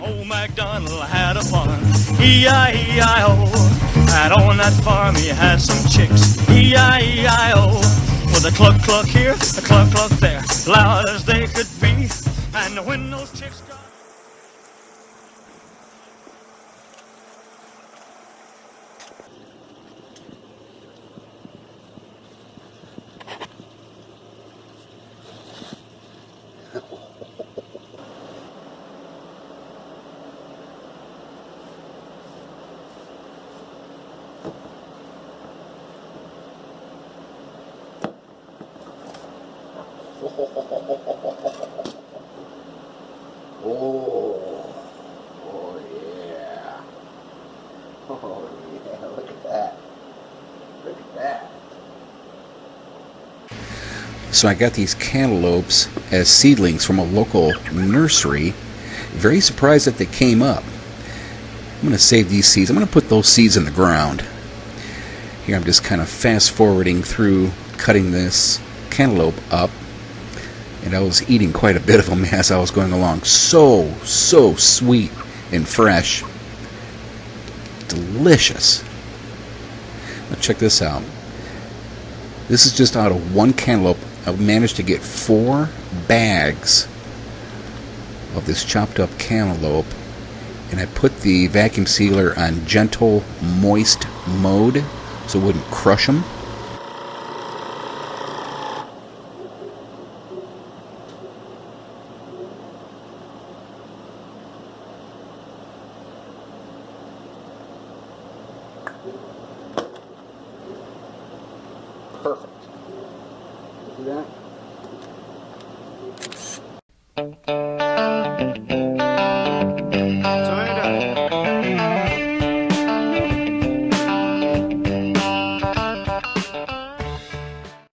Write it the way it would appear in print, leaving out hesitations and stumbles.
Old MacDonald had a farm, E-I-E-I-O. And on that farm he had some chicks, E-I-E-I-O. With a cluck cluck here, a cluck cluck there, loud as they could be. And when those chicks got... Oh yeah. Oh yeah, look at that. Look at that. So I got these cantaloupes as seedlings from a local nursery. Very surprised that they came up. I'm going to save these seeds. I'm going to put those seeds in the ground. Here I'm just kind of fast forwarding through cutting this cantaloupe up. And I was eating quite a bit of them as I was going along. So sweet and fresh. Delicious. Now check this out. This is just out of one cantaloupe. I managed to get 4 bags of this chopped up cantaloupe. And I put the vacuum sealer on gentle, moist mode so it wouldn't crush them. Perfect. See that?